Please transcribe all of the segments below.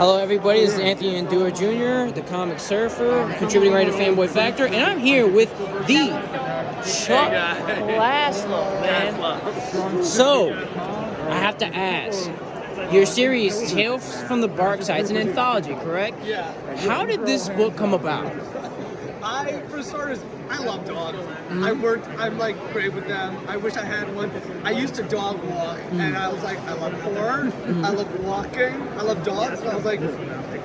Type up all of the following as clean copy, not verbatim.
Hello, everybody. This is Anthony Endura Jr., the comic surfer, contributing writer to Fanboy Factor, and I'm here with the Chuck Kaslow, man. So, I have to ask, your series, Tales from the Bark Side, it's an anthology, correct? Yeah. How did this book come about? For starters, I love dogs. I'm like great with them. I wish I had one. I used to dog walk, and I was like, I love horror, I love walking, I love dogs. So I was like,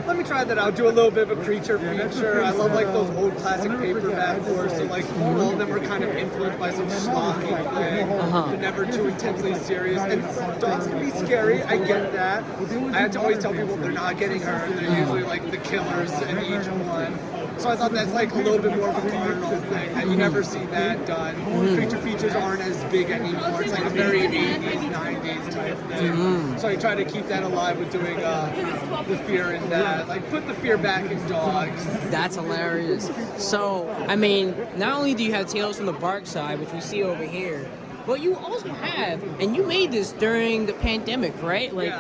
let me try that out. Do a little bit of a creature feature. I love like those old classic paperback horrors. So like all of them are kind of influenced by some schlocky thing, but never too intensely serious. And dogs can be scary. I get that. I have to always tell people they're not getting hurt. They're usually like the killers in each one. So I thought that's like a little bit more of a cardinal thing, that you never see that done. Creature features aren't as big anymore. It's like a very 80s, 90s type thing. So I try to keep that alive with doing the fear in that. Like, put the fear back in dogs. That's hilarious. So, I mean, not only do you have Tales from the Bark Side, which we see over here, but you also have, and you made this during the pandemic, right? Like,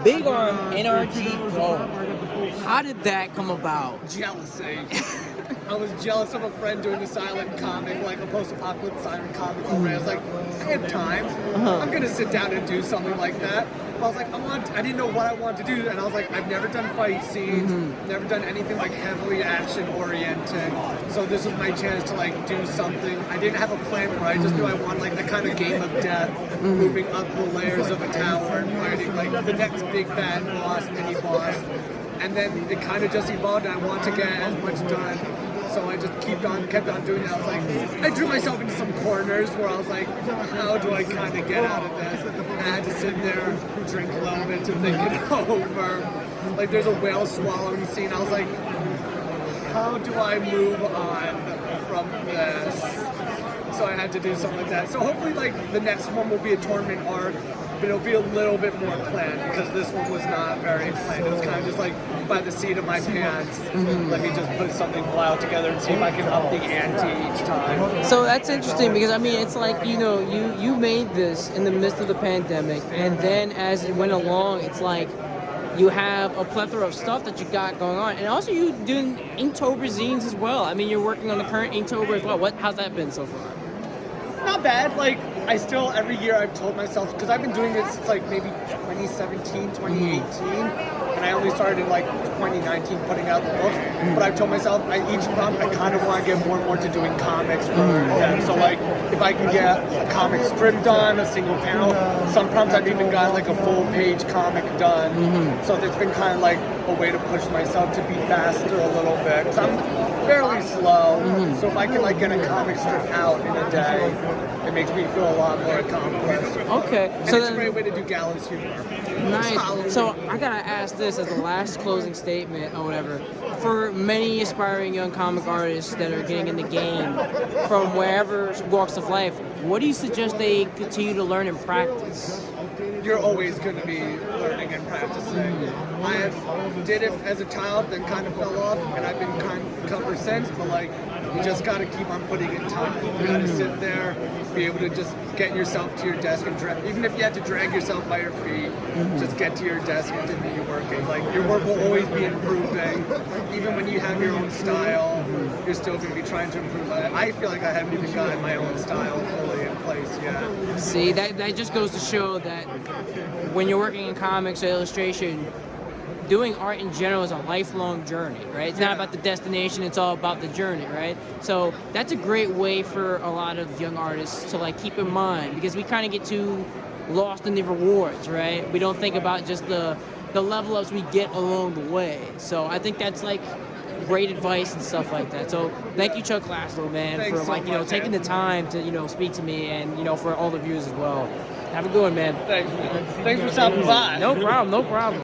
Big Arm NRG Go. How did that come about? Jealousy. I was jealous of a friend doing a silent comic, like a post-apocalypse silent comic already. I was like, I have time. I'm gonna sit down and do something like that. But I was like, I didn't know what I wanted to do, and I was like, I've never done fight scenes, never done anything like heavily action-oriented. So this was my chance to like do something. I didn't have a plan for it. I just knew I wanted like a kind of game of death, moving up the layers of a tower and fighting like the next big bad boss, mini boss. And then it kind of just evolved, and I want to get as much done. So I just kept on doing that. I was like, I drew myself into some corners where I was like, how do I kind of get out of this? And I had to sit there, drink a little bit to think it over. Like there's a whale swallowing scene. I was like, how do I move on from this? So I had to do something like that. So hopefully like the next one will be a tournament arc, but it'll be a little bit more planned because this one was not very planned. It was kind of just like by the seat of my pants. Let me just put something wild together and see if I can up the ante each time. So that's interesting because I mean it's like you made this in the midst of the pandemic, and then as it went along, it's like you have a plethora of stuff that you got going on, and also you doing Inktober zines as well. I mean you're working on the current Inktober as well. How's that been so far? Not bad. Like, I still, every year I've told myself, because I've been doing it since like maybe 2017, 2018, and I only started in like 2019 putting out the book, but I've told myself, each month I kind of want to get more and more to doing comics for them. So like, if I can get a comic strip done, a single panel, sometimes I've even got like a full page comic done. So it's been kind of like a way to push myself to be faster a little bit, because I'm fairly slow. So if I can like get a comic strip out in a day, it makes me feel a lot more accomplished. Okay. And so it's then, a great way to do gallows humor. nice. So I gotta ask this as the last closing statement or whatever. For many aspiring young comic artists that are getting in the game from wherever walks of life, what do you suggest they continue to learn and practice? You're always going to be learning and practicing. I did it as a child, then kind of fell off, and I've been kind of ever since. But like, you just got to keep on putting in time. You got to sit there, be able to just get yourself to your desk and even if you have to drag yourself by your feet, just get to your desk and continue working. Like your work will always be improving. Even when you have your own style, you're still going to be trying to improve it. I feel like I haven't even gotten my own style fully in place yet. See, that just goes to show that when you're working in comics or illustration, doing art in general is a lifelong journey, right? It's not about the destination, it's all about the journey, right? So that's a great way for a lot of young artists to like keep in mind, because we kind of get too lost in the rewards, right? We don't think about just the level ups we get along the way. So I think that's like great advice and stuff like that. So thank you, Chuck Kaslow, man, Thanks for so like much, taking man. the time to speak to me, and for all the viewers as well. Have a good one, man. Thanks for stopping by. No problem.